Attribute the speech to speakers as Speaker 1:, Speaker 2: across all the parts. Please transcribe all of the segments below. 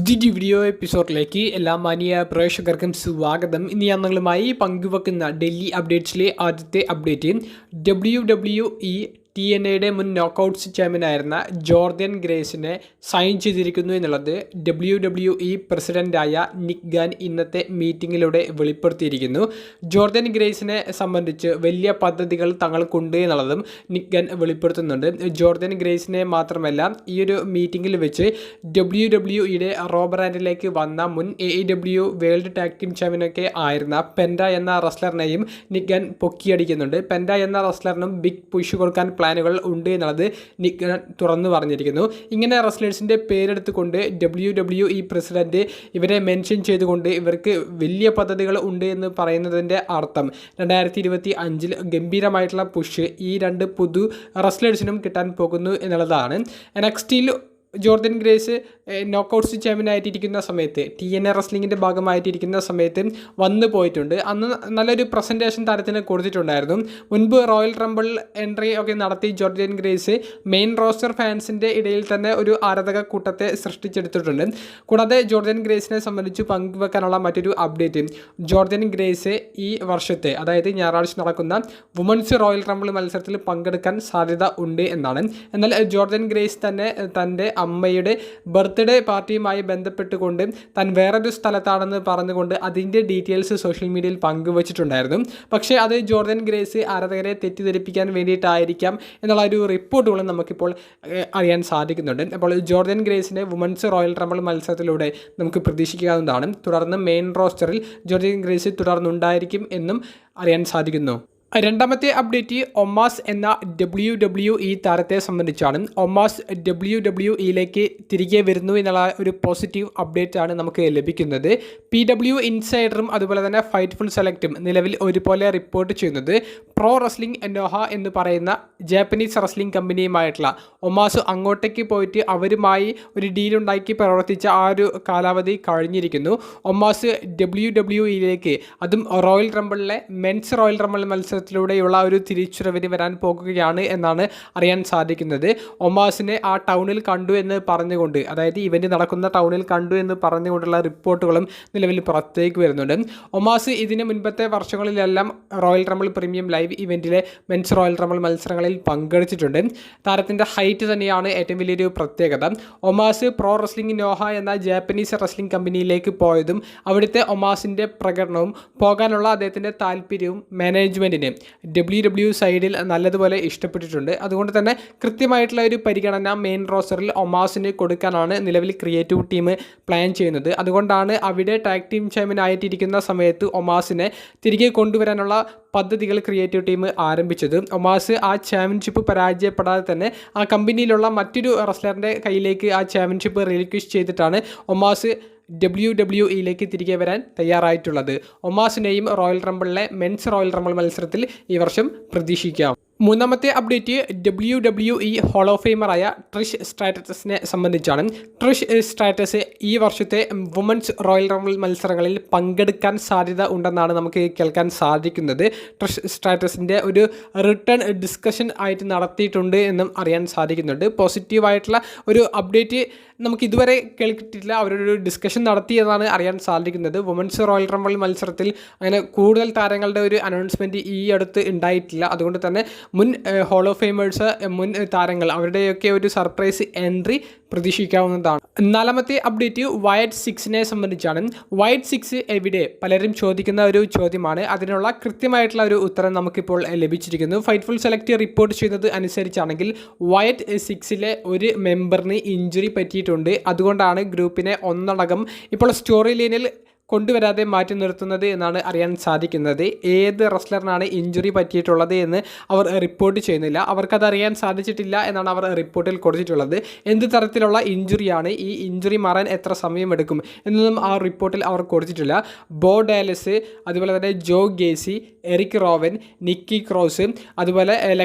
Speaker 1: പുതിയൊരു വീഡിയോ എപ്പിസോഡിലേക്ക് എല്ലാ മാന്യ പ്രേക്ഷകർക്കും സ്വാഗതം. ഇന്ന് ഞാൻ നിങ്ങളുമായി പങ്കുവെക്കുന്ന ഡൽഹി അപ്ഡേറ്റ്സിലെ ആദ്യത്തെ അപ്ഡേറ്റ് WWE TNAയുടെ മുൻ നോക്കൌട്ട്സ് ചാമ്പ്യനായിരുന്ന ജോർദൻ ഗ്രേസിനെ സൈൻ ചെയ്തിരിക്കുന്നു എന്നുള്ളത് WWE പ്രസിഡൻ്റായ നിക് ഗാൻ ഇന്നത്തെ മീറ്റിങ്ങിലൂടെ വെളിപ്പെടുത്തിയിരിക്കുന്നു. ജോർദൻ ഗ്രേസിനെ സംബന്ധിച്ച് വലിയ പദ്ധതികൾ തങ്ങൾക്കുണ്ട് എന്നുള്ളതും നിക് ഗാൻ വെളിപ്പെടുത്തുന്നുണ്ട്. ജോർദൻ ഗ്രേസിനെ മാത്രമല്ല, ഈ ഒരു മീറ്റിങ്ങിൽ വെച്ച് WWEയുടെ റോ ബ്രാൻഡിലേക്ക് വന്ന മുൻ AEW വേൾഡ് ടാഗ് ടീം ചാമ്പ്യനൊക്കെ ആയിരുന്ന പെൻഡ എന്ന റെസ്ലറിനെയും നിക് ഗാൻ പൊക്കിയടിക്കുന്നുണ്ട്. പെൻഡ എന്ന റെസ്ലറിനും ബിഗ് പുഷ് കൊടുക്കാൻ പ്ലാനുകൾ ഉണ്ട് എന്നുള്ളത് നിക് ഗാൻ തുറന്നു പറഞ്ഞിരിക്കുന്നു. ഇങ്ങനെ റെസ്ലേഴ്സിൻ്റെ പേരെടുത്തുകൊണ്ട് WWE പ്രസിഡന്റ് ഇവരെ മെൻഷൻ ചെയ്തുകൊണ്ട് ഇവർക്ക് വലിയ പദ്ധതികൾ ഉണ്ട് എന്ന് പറയുന്നതിൻ്റെ അർത്ഥം 2025 ഗംഭീരമായിട്ടുള്ള പുഷ് ഈ രണ്ട് പുതു റെസ്ലേഴ്സിനും കിട്ടാൻ പോകുന്നു എന്നുള്ളതാണ്. NXTയിൽ ജോർദൻ ഗ്രേസ് നോക്കൌട്ട്സ് ചാമ്പ്യനായിട്ടിരിക്കുന്ന സമയത്ത് TNA റെസ്ലിങ്ങിൻ്റെ ഭാഗമായിട്ടിരിക്കുന്ന സമയത്ത് വന്നു പോയിട്ടുണ്ട്. അന്ന് നല്ലൊരു പ്രസൻറ്റേഷൻ താരത്തിന് കൊടുത്തിട്ടുണ്ടായിരുന്നു. മുൻപ് റോയൽ റംബിൾ എൻട്രി ഒക്കെ നടത്തി ജോർദൻ ഗ്രേസ് മെയിൻ റോസ്റ്റർ ഫാൻസിൻ്റെ ഇടയിൽ തന്നെ ഒരു ആരാധക കൂട്ടത്തെ സൃഷ്ടിച്ചെടുത്തിട്ടുണ്ട്. കൂടാതെ ജോർദൻ ഗ്രേസിനെ സംബന്ധിച്ച് പങ്കുവെക്കാനുള്ള മറ്റൊരു അപ്ഡേറ്റ്, ജോർദൻ ഗ്രേസ് ഈ വർഷത്തെ, അതായത് ഞായറാഴ്ച നടക്കുന്ന വുമൻസ് റോയൽ റംബിൾ മത്സരത്തിൽ പങ്കെടുക്കാൻ സാധ്യത ഉണ്ട് എന്നാണ്. എന്നാൽ ജോർദൻ ഗ്രേസ് തന്നെ തൻ്റെ അമ്മയുടെ ബർത്ത്ഡേ പാർട്ടിയുമായി ബന്ധപ്പെട്ടുകൊണ്ട് താൻ വേറൊരു സ്ഥലത്താണെന്ന് പറഞ്ഞുകൊണ്ട് അതിൻ്റെ ഡീറ്റെയിൽസ് സോഷ്യൽ മീഡിയയിൽ പങ്കുവച്ചിട്ടുണ്ടായിരുന്നു. പക്ഷേ അത് ജോർദൻ ഗ്രേസ് ആരാധകരെ തെറ്റിദ്ധരിപ്പിക്കാൻ വേണ്ടിയിട്ടായിരിക്കാം എന്നുള്ള ഒരു റിപ്പോർട്ടുകളും നമുക്കിപ്പോൾ അറിയാൻ സാധിക്കുന്നുണ്ട്. അപ്പോൾ ജോർദൻ ഗ്രേസിനെ വുമൻസ് റോയൽ റംബിൾ മത്സരത്തിലൂടെ നമുക്ക് പ്രതീക്ഷിക്കാവുന്നതാണ്. തുടർന്ന് മെയിൻ റോസ്റ്ററിൽ ജോർദൻ ഗ്രേസ് തുടർന്നുണ്ടായിരിക്കും എന്നും അറിയാൻ സാധിക്കുന്നു. രണ്ടാമത്തെ അപ്ഡേറ്റ് ഒമാസ് എന്ന WWE താരത്തെ സംബന്ധിച്ചാണ്. ഒമാസ് WWEയിലേക്ക് തിരികെ വരുന്നു എന്നുള്ള ഒരു പോസിറ്റീവ് അപ്ഡേറ്റ് ആണ് നമുക്ക് ലഭിക്കുന്നത്. PW ഇൻസൈഡറും അതുപോലെ തന്നെ ഫൈറ്റ്ഫുൾ സെലക്റ്റും നിലവിൽ ഒരുപോലെ റിപ്പോർട്ട് ചെയ്യുന്നത് പ്രോ റെസ്ലിംഗ് നോഹ എന്ന് പറയുന്ന ജാപ്പനീസ് റെസ്ലിംഗ് കമ്പനിയുമായിട്ടുള്ള ഒമാസ് അങ്ങോട്ടേക്ക് പോയിട്ട് അവരുമായി ഒരു ഡീലുണ്ടാക്കി പ്രവർത്തിച്ച ആ ഒരു കാലാവധി കഴിഞ്ഞിരിക്കുന്നു. ഒമാസ് WWEയിലേക്ക്, അതും റോയൽ റംബിളിലെ മെൻസ് റോയൽ റംബിൾ മത്സരത്തിലൂടെയുള്ള ഒരു തിരിച്ചുവരവിന് വരാൻ പോകുകയാണ് എന്നാണ് അറിയാൻ സാധിക്കുന്നത്. ഒമാസിനെ ആ ടൗണിൽ കണ്ടു എന്ന് പറഞ്ഞുകൊണ്ട്, അതായത് ഇവൻ്റ് നടക്കുന്ന ടൗണിൽ കണ്ടു എന്ന് പറഞ്ഞുകൊണ്ടുള്ള റിപ്പോർട്ടുകളും നിലവിൽ പുറത്തേക്ക് വരുന്നുണ്ട്. ഒമാസ് ഇതിന് മുൻപത്തെ വർഷങ്ങളിലെല്ലാം റോയൽ റംബിൾ പ്രീമിയം ലൈവ് ഇവൻറ്റിലെ മെൻസ് റോയൽ റംബിൾ മത്സരങ്ങളിൽ പങ്കെടുത്തിട്ടുണ്ട്. താരത്തിൻ്റെ ഹൈറ്റ് തന്നെയാണ് ഏറ്റവും വലിയൊരു പ്രത്യേകത. ഒമാസ് പ്രോ റെസ്ലിംഗ് നോഹ എന്ന ജാപ്പനീസ് റെസ്ലിംഗ് കമ്പനിയിലേക്ക് പോയതും അവിടുത്തെ ഒമാസിൻ്റെ പ്രകടനവും പോകാനുള്ള അദ്ദേഹത്തിൻ്റെ താല്പര്യവും മാനേജ്മെൻറ്റിന് WWE സൈഡിൽ നല്ലതുപോലെ ഇഷ്ടപ്പെട്ടിട്ടുണ്ട്. അതുകൊണ്ട് തന്നെ കൃത്യമായിട്ടുള്ള ഒരു പരിഗണന മെയിൻ റോസ്റ്ററിൽ ഒമാസിന് കൊടുക്കാനാണ് നിലവിൽ ക്രിയേറ്റീവ് ടീം പ്ലാൻ ചെയ്യുന്നത്. അതുകൊണ്ടാണ് അവിടെ ടാഗ് ടീം ചാമ്പ്യൻ ആയിട്ടിരിക്കുന്ന സമയത്ത് ഒമാസിനെ തിരികെ കൊണ്ടുവരാനുള്ള പദ്ധതികൾ ക്രിയേറ്റീവ് ടീം ആരംഭിച്ചത്. ഒമാസ് ആ ചാമ്പ്യൻഷിപ്പ് പരാജയപ്പെടാതെ തന്നെ ആ കമ്പനിയിലുള്ള മറ്റൊരു റെസ്ലറിൻ്റെ കയ്യിലേക്ക് ആ ചാമ്പ്യൻഷിപ്പ് റിലിക്വിഷ് ചെയ്തിട്ടാണ് ഒമാസ് WWEയിലേക്ക് തിരികെ വരാൻ തയ്യാറായിട്ടുള്ളത്. ഒമാസിനെയും റോയൽ റംബിളിലെ മെൻസ് റോയൽ റംബിൾ മത്സരത്തിൽ ഈ വർഷം പ്രതീക്ഷിക്കാം. മൂന്നാമത്തെ അപ്ഡേറ്റ് WWE ഹോൾ ഓഫ് ഫെയിമറായ ട്രിഷ് സ്ട്രാറ്റസിനെ സംബന്ധിച്ചാണ്. ട്രിഷ് സ്ട്രാറ്റസ് ഈ വർഷത്തെ വുമൻസ് റോയൽ റംബിൾ മത്സരങ്ങളിൽ പങ്കെടുക്കാൻ സാധ്യത ഉണ്ടെന്നാണ് നമുക്ക് കേൾക്കാൻ സാധിക്കുന്നത്. ട്രിഷ് സ്ട്രാറ്റസിൻ്റെ ഒരു റിട്ടേൺ ഡിസ്കഷൻ ആയിട്ട് നടത്തിയിട്ടുണ്ട് എന്നും അറിയാൻ സാധിക്കുന്നുണ്ട്. പോസിറ്റീവായിട്ടുള്ള ഒരു അപ്ഡേറ്റ് നമുക്ക് ഇതുവരെ കേൾക്കിട്ടില്ല. അവരൊരു ഡിസ്കഷൻ നടത്തിയതാണ് അറിയാൻ സാധിക്കുന്നത്. വുമൻസ് റോയൽ റംബിൾ മത്സരത്തിൽ അങ്ങനെ കൂടുതൽ താരങ്ങളുടെ ഒരു അനൗൺസ്മെൻറ്റ് ഈ അടുത്ത് ഉണ്ടായിട്ടില്ല. അതുകൊണ്ട് തന്നെ മുൻ ഹോൾ ഓഫ് ഫെയിമേഴ്സ്, മുൻ താരങ്ങൾ, അവരുടെയൊക്കെ ഒരു സർപ്രൈസ് എൻട്രി പ്രതീക്ഷിക്കാവുന്നതാണ്. നാലാമത്തെ അപ്ഡേറ്റ് വൈഡ് 6നെ സംബന്ധിച്ചാണ്. വൈഡ് 6 എവിടെ, പലരും ചോദിക്കുന്ന ഒരു ചോദ്യമാണ്. അതിനുള്ള കൃത്യമായിട്ടുള്ള ഒരു ഉത്തരം നമുക്കിപ്പോൾ ലഭിച്ചിരിക്കുന്നു. ഫൈറ്റ്ഫുൾ സെലക്ട് റിപ്പോർട്ട് ചെയ്യുന്നത് അനുസരിച്ചാണെങ്കിൽ വൈഡ് 6ലെ ഒരു മെമ്പറിന് ഇഞ്ചുറി പറ്റിയിട്ടുണ്ട്. അതുകൊണ്ടാണ് ഗ്രൂപ്പിനെ ഒന്നടങ്കം ഇപ്പോൾ സ്റ്റോറി ലൈനിൽ കൊണ്ടുവരാതെ മാറ്റി നിർത്തുന്നത് എന്നാണ് അറിയാൻ സാധിക്കുന്നത്. ഏത് റെസ്ലറിനാണ് ഇഞ്ചുറി പറ്റിയിട്ടുള്ളത് എന്ന് അവർ റിപ്പോർട്ട് ചെയ്യുന്നില്ല. അവർക്കത് അറിയാൻ സാധിച്ചിട്ടില്ല എന്നാണ് അവർ റിപ്പോർട്ടിൽ കൊടുത്തിട്ടുള്ളത്. എന്ത് തരത്തിലുള്ള ഇഞ്ചുറിയാണ്, ഈ ഇഞ്ചുറി മാറാൻ എത്ര സമയമെടുക്കും എന്നൊന്നും ആ റിപ്പോർട്ടിൽ അവർ കൊടുത്തിട്ടില്ല. ബോ ഡാലസ്, അതുപോലെ തന്നെ ജോ ഗേസി, എറിക് റോവൻ, നിക്കി ക്രോസ്, അതുപോലെ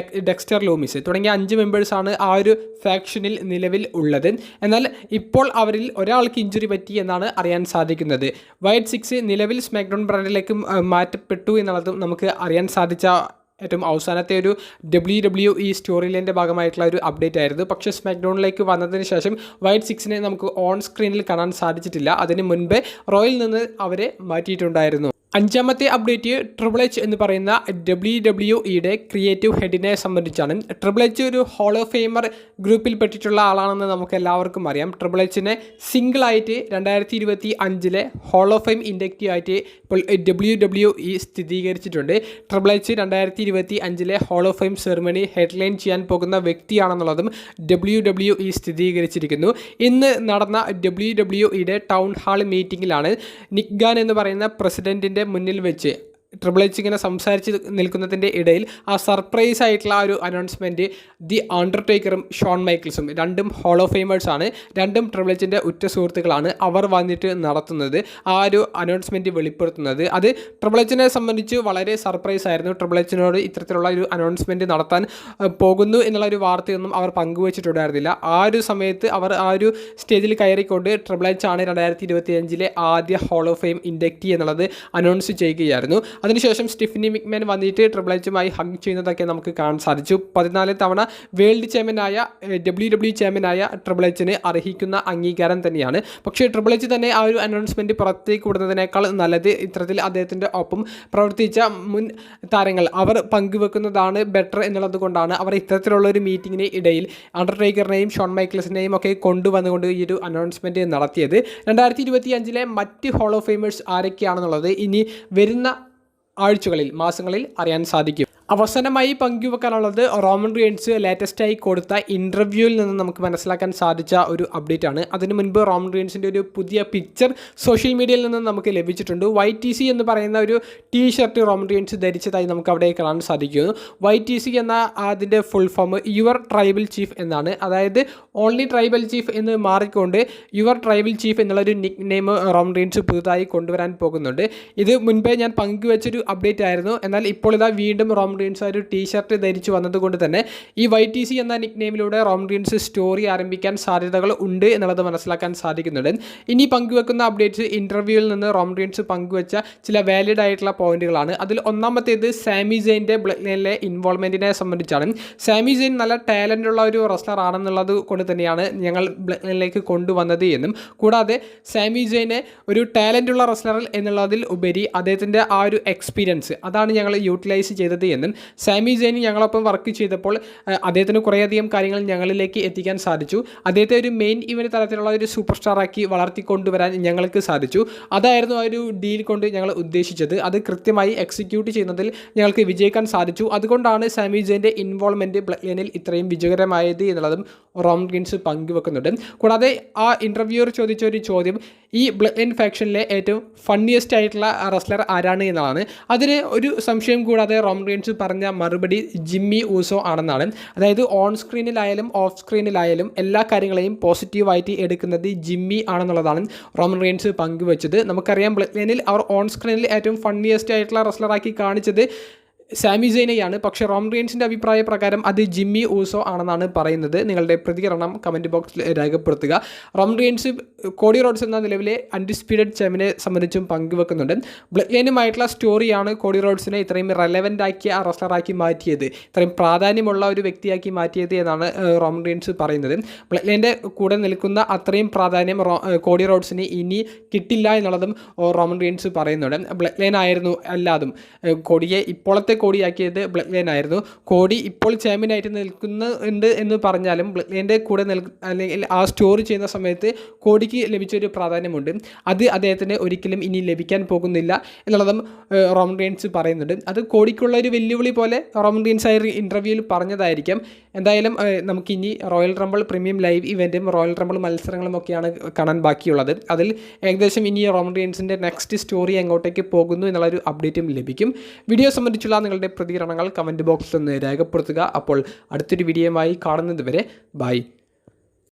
Speaker 1: ഡെക്സ്റ്റർ ലൂമിസ് തുടങ്ങിയ 5 മെമ്പേഴ്സാണ് ആ ഒരു ഫാക്ഷനിൽ നിലവിൽ ഉള്ളത്. എന്നാൽ ഇപ്പോൾ അവരിൽ ഒരാൾക്ക് ഇഞ്ചുറി പറ്റി എന്നാണ് അറിയാൻ സാധിക്കുന്നത്. വൈഡ് 6 നിലവിൽ സ്മാക്ഡൗൺ ബ്രാൻഡിലേക്ക് മാറ്റപ്പെട്ടു എന്നുള്ളതും നമുക്ക് അറിയാൻ സാധിച്ച ഏറ്റവും അവസാനത്തെ ഒരു WWE സ്റ്റോറി ലൈൻ്റെ ഭാഗമായിട്ടുള്ള ഒരു അപ്ഡേറ്റ് ആയിരുന്നു. പക്ഷേ സ്മാക്ഡൗണിലേക്ക് വന്നതിന് ശേഷം വൈറ്റ് 6നെ നമുക്ക് ഓൺ സ്ക്രീനിൽ കാണാൻ സാധിച്ചിട്ടില്ല. അതിന് മുൻപേ റോയിൽ നിന്ന് അവരെ മാറ്റിയിട്ടുണ്ടായിരുന്നു. അഞ്ചാമത്തെ അപ്ഡേറ്റ് ട്രിപ്പിൾ എച്ച് എന്ന് പറയുന്ന WWE ക്രിയേറ്റീവ് ഹെഡിനെ സംബന്ധിച്ചാണ്. ട്രിപ്പിൾ എച്ച് ഒരു ഹോൾ ഓഫ് ഫെയിമർ ഗ്രൂപ്പിൽ പെട്ടിട്ടുള്ള ആളാണെന്ന് നമുക്ക് എല്ലാവർക്കും അറിയാം. ട്രിപ്പിൾ എച്ചിനെ സിംഗിളായിട്ട് 2025 ഹോൾ ഓഫ് ഫെയിം ഇൻഡക്റ്റീവ് ആയിട്ട് ഇപ്പോൾ WWE സ്ഥിരീകരിച്ചിട്ടുണ്ട്. Triple H 2025 hall of fame ceremony headline ചെയ്യാൻ പോകുന്ന വ്യക്തിയാണെന്നുള്ളതും WWE സ്ഥിരീകരിച്ചിരിക്കുന്നു. ഇന്ന് നടന്ന WWE ടൗൺ ഹാൾ മീറ്റിങ്ങിലാണ് നിക് ഗാൻ എന്ന് പറയുന്ന പ്രസിഡന്റിൻ്റെ മുന്നിൽ വെച്ച് ട്രിപ്പിൾ എച്ച് ഇങ്ങനെ സംസാരിച്ച് നിൽക്കുന്നതിൻ്റെ ഇടയിൽ ആ സർപ്രൈസ് ആയിട്ടുള്ള ഒരു അനൗൺസ്മെൻറ്റ് ദി അണ്ടർടേക്കറും ഷോൺ മൈക്കിൾസും രണ്ടും ഹോൾ ഓഫ് ഫെയിമേഴ്സാണ്. രണ്ടും ട്രിപ്പിൾ എച്ചിൻ്റെ ഉറ്റ സുഹൃത്തുക്കളാണ്. അവർ വന്നിട്ട് നടത്തുന്നത് ആ ഒരു അനൗൺസ്മെൻറ്റ് വെളിപ്പെടുത്തുന്നത് അത് ട്രിപ്പിൾ എച്ചിനെ സംബന്ധിച്ച് വളരെ സർപ്രൈസ് ആയിരുന്നു. ട്രിപ്പിൾ എച്ചിനോട് ഇത്തരത്തിലുള്ള ഒരു അനൗൺസ്മെൻറ്റ് നടത്താൻ പോകുന്നു എന്നുള്ളൊരു വാർത്തയൊന്നും അവർ പങ്കുവച്ചിട്ടുണ്ടായിരുന്നില്ല. ആ ഒരു സമയത്ത് അവർ ആ ഒരു സ്റ്റേജിൽ കയറിക്കൊണ്ട് ട്രിപ്പിൾ എച്ച് ആണ് 2025 ആദ്യ ഹോൾ ഓഫ് ഫെയിം ഇൻഡക്റ്റി എന്നുള്ളത് അനൗൺസ് ചെയ്യുകയായിരുന്നു. അതിനുശേഷം സ്റ്റീഫനി മിക്മാൻ വന്നിട്ട് ട്രിപ്പിൾ എച്ചുമായി ഹഗ് ചെയ്യുന്നതൊക്കെ നമുക്ക് കാണാൻ സാധിച്ചു. 14 തവണ വേൾഡ് ചാമ്പ്യനായ WWE ചാമ്പ്യനായ ട്രിപ്പിൾ എച്ചിന് അർഹിക്കുന്ന അംഗീകാരം തന്നെയാണ്. പക്ഷേ ട്രിപ്പിൾ എച്ച് തന്നെ ആ ഒരു അനൗൺസ്മെൻറ്റ് പുറത്തേക്ക് വിടുന്നതിനേക്കാൾ നല്ലത് ഇത്തരത്തിൽ അദ്ദേഹത്തിൻ്റെ ഒപ്പം പ്രവർത്തിച്ച മുൻ താരങ്ങൾ അവർ പങ്കുവെക്കുന്നതാണ് ബെറ്റർ എന്നുള്ളത് കൊണ്ടാണ് അവർ ഇത്തരത്തിലുള്ള ഒരു മീറ്റിങ്ങിന് ഇടയിൽ അണ്ടർടേക്കറിനെയും ഷോൺ മൈക്കിൾസിനെയും ഒക്കെ കൊണ്ടുവന്നുകൊണ്ട് ഈ ഒരു അനൗൺസ്മെൻറ്റ് നടത്തിയത്. 2025 മറ്റ് ഹോൾ ഓഫ് ഫെയിമേഴ്സ് ആരൊക്കെയാണെന്നുള്ളത് ഇനി വരുന്ന ആഴ്ചകളിൽ മാസങ്ങളിൽ അറിയാൻ സാധിക്കും. അവസാനമായി പങ്കുവെക്കാനുള്ളത് റോമൻ റിയൻസ് ലേറ്റസ്റ്റായി കൊടുത്ത ഇൻ്റർവ്യൂവിൽ നിന്ന് നമുക്ക് മനസ്സിലാക്കാൻ സാധിച്ച ഒരു അപ്ഡേറ്റ് ആണ്. അതിനു മുൻപ് റോമൻ റിയൻസിൻ്റെ ഒരു പുതിയ പിക്ചർ സോഷ്യൽ മീഡിയയിൽ നിന്ന് നമുക്ക് ലഭിച്ചിട്ടുണ്ട്. YTC എന്ന് പറയുന്ന ഒരു ടീഷർട്ട് റോമൻ റിയൻസ് ധരിച്ചതായി നമുക്ക് അവിടെ കാണാൻ സാധിക്കുന്നു. YTC എന്ന അതിൻ്റെ full form your tribal chief എന്നാണ്. അതായത് ഓൺലി ട്രൈബൽ ചീഫ് എന്ന് മാറിക്കൊണ്ട് യുവർ ട്രൈബൽ ചീഫ് എന്നുള്ളൊരു നിക് നെയിം റോമൻ റിയൻസ് പുതുതായി കൊണ്ടുവരാൻ പോകുന്നുണ്ട്. ഇത് മുൻപേ ഞാൻ പങ്കുവെച്ചൊരു അപ്ഡേറ്റ് ആയിരുന്നു. എന്നാൽ ഇപ്പോൾ ഇതാ വീണ്ടും റോമൻ റിയൻസ് ഒരു ടീഷർട്ട് ധരിച്ചു വന്നതുകൊണ്ട് തന്നെ ഈ YTC എന്ന നിക് നെയിമിലൂടെ റോമൻ റിയൻസ് സ്റ്റോറി ആരംഭിക്കാൻ സാധ്യതകൾ ഉണ്ട് എന്നുള്ളത് മനസ്സിലാക്കാൻ സാധിക്കുന്നുണ്ട്. ഇനി പങ്കുവെക്കുന്ന അപ്ഡേറ്റ്സ് ഇൻ്റർവ്യൂവിൽ നിന്ന് റോമൻ റിയൻസ് പങ്കുവെച്ച ചില വാലിഡ് ആയിട്ടുള്ള പോയിന്റുകളാണ്. അതിൽ ഒന്നാമത്തേത് സാമി സെയിൻ്റെ ബ്ലഡ് ലൈനിലെ ഇൻവോൾവ്മെൻറ്റിനെ സംബന്ധിച്ചാണ്. സാമി സെയിൻ നല്ല ടാലൻ്റ് ഉള്ള ഒരു റെസ്ലർ ആണെന്നുള്ളത് കൊണ്ട് തന്നെയാണ് ഞങ്ങൾ ബ്ലഡ് ലൈനിലേക്ക് കൊണ്ടുവന്നത് എന്നും കൂടാതെ സാമി സെയിനെ ഒരു ടാലൻ്റ് ഉള്ള റെസ്ലർ എന്നുള്ളതിൽ ഉപരി അദ്ദേഹത്തിൻ്റെ ആ ഒരു എക്സ്പീരിയൻസ് അതാണ് ഞങ്ങൾ യൂട്ടിലൈസ് ചെയ്തത് എന്നും സാമി സെയിൻ ഞങ്ങളൊപ്പം വർക്ക് ചെയ്തപ്പോൾ അദ്ദേഹത്തിന് കുറേയധികം കാര്യങ്ങൾ ഞങ്ങളിലേക്ക് എത്തിക്കാൻ സാധിച്ചു. അദ്ദേഹത്തെ ഒരു മെയിൻ ഇവന്റ് തലത്തിലുള്ള ഒരു സൂപ്പർ സ്റ്റാറാക്കി വളർത്തിക്കൊണ്ടുവരാൻ ഞങ്ങൾക്ക് സാധിച്ചു. അതായിരുന്നു ആ ഒരു ഡീൽ കൊണ്ട് ഞങ്ങൾ ഉദ്ദേശിച്ചത്. അത് കൃത്യമായി എക്സിക്യൂട്ട് ചെയ്യുന്നതിൽ ഞങ്ങൾക്ക് വിജയിക്കാൻ സാധിച്ചു. അതുകൊണ്ടാണ് സാമി സെയിൻ്റെ ഇൻവോൾവ്മെൻറ്റ് ബ്ലഡ് ലൈനിൽ ഇത്രയും വിജയകരമായത് എന്നുള്ളതും റോമൻ റിയൻസ് പങ്കുവെക്കുന്നുണ്ട്. കൂടാതെ ആ ഇൻ്റർവ്യൂവർ ചോദിച്ച ഒരു ചോദ്യം ഈ ബ്ലഡ് ലൈൻ ഫാക്ഷനിലെ ഏറ്റവും ഫണ്ണിയസ്റ്റ് ആയിട്ടുള്ള റെസ്ലർ ആരാണ് എന്നതാണ്. അതിന് ഒരു സംശയം കൂടാതെ റോമൻ റിയൻസ് പറഞ്ഞ മറുപടി ജിമ്മി ഊസോ ആണെന്നാണ്. അതായത് ഓൺ സ്ക്രീനിലായാലും ഓഫ് സ്ക്രീനിലായാലും എല്ലാ കാര്യങ്ങളെയും പോസിറ്റീവായിട്ട് എടുക്കുന്നത് ജിമ്മി ആണെന്നുള്ളതാണ് റോമൻ റിയൻസ് പങ്കുവെച്ചത്. നമുക്കറിയാം ബ്ലഡ് ലൈനിൽ അവർ ഓൺ സ്ക്രീനിൽ ഏറ്റവും ഫണ്ണിയസ്റ്റ് ആയിട്ടുള്ള റെസ്ലറാക്കി കാണിച്ചത് സാമി സെയിനെയാണ്. പക്ഷേ റോമൻ റിയൻസിൻ്റെ അഭിപ്രായ പ്രകാരം അത് ജിമ്മി ഊസോ ആണെന്നാണ് പറയുന്നത്. നിങ്ങളുടെ പ്രതികരണം കമൻറ്റ് ബോക്സിൽ രേഖപ്പെടുത്തുക. റോമൻ റിയൻസ് കോഡി റോഡ്സ് എന്ന നിലവിലെ അൺഡിസ്പ്യൂട്ടഡ് ചാമ്പ്യനെ സംബന്ധിച്ചും പങ്കുവെക്കുന്നുണ്ട്. ബ്ലഡ് ലൈനുമായിട്ടുള്ള സ്റ്റോറിയാണ് കോഡി റോഡ്സിനെ ഇത്രയും റെലവൻ്റ് ആക്കിയ ആ റെസ്ലറാക്കി മാറ്റിയത്, ഇത്രയും പ്രാധാന്യമുള്ള ഒരു വ്യക്തിയാക്കി മാറ്റിയത് എന്നാണ് റോമൻ റിയൻസ് പറയുന്നത്. ബ്ലഡ് ലൈൻ്റെ കൂടെ നിൽക്കുന്ന അത്രയും പ്രാധാന്യം കോഡി റോഡ്സിന് ഇനി കിട്ടില്ല എന്നുള്ളതും റോമൻ റിയൻസ് പറയുന്നുണ്ട്. ബ്ലഡ് ലൈൻ ആയിരുന്നു എല്ലാതും. കോഡിയെ ഇപ്പോഴത്തെ കോടിയാക്കിയത് ബ്ലഡ് ലൈൻ ആയിരുന്നു. കോടി ഇപ്പോൾ ചാമ്പ്യനായിട്ട് നിൽക്കുന്നുണ്ട് എന്ന് പറഞ്ഞാലും ബ്ലഡ് ലൈൻ്റെ കൂടെ അല്ലെങ്കിൽ ആ സ്റ്റോറി ചെയ്യുന്ന സമയത്ത് കോടിക്ക് ലഭിച്ചൊരു പ്രാധാന്യമുണ്ട്. അത് അദ്ദേഹത്തിന് ഒരിക്കലും ഇനി ലഭിക്കാൻ പോകുന്നില്ല എന്നുള്ളതും റോമൻ റിയൻസ് പറയുന്നുണ്ട്. അത് കോടിക്കുള്ള ഒരു വെല്ലുവിളി പോലെ റോമൻ റിയൻസ് ആയ ഇൻ്റർവ്യൂവിൽ പറഞ്ഞതായിരിക്കാം. എന്തായാലും നമുക്കിനി റോയൽ റംബിൾ പ്രീമിയം ലൈവ് ഇവൻറ്റും റോയൽ റംബിൾ മത്സരങ്ങളും ഒക്കെയാണ് കാണാൻ ബാക്കിയുള്ളത്. അതിൽ ഏകദേശം ഇനി റോമൻ റിയൻസിൻ്റെ നെക്സ്റ്റ് സ്റ്റോറി എങ്ങോട്ടേക്ക് പോകുന്നു എന്നുള്ളൊരു അപ്ഡേറ്റും ലഭിക്കും. വീഡിയോ സംബന്ധിച്ചുള്ള നിങ്ങളുടെ പ്രതികരണങ്ങൾ കമൻറ്റ് ബോക്സിൽ ഒന്ന് രേഖപ്പെടുത്തുക. അപ്പോൾ അടുത്തൊരു വീഡിയോയുമായി കാണുന്നത് വരെ ബൈ.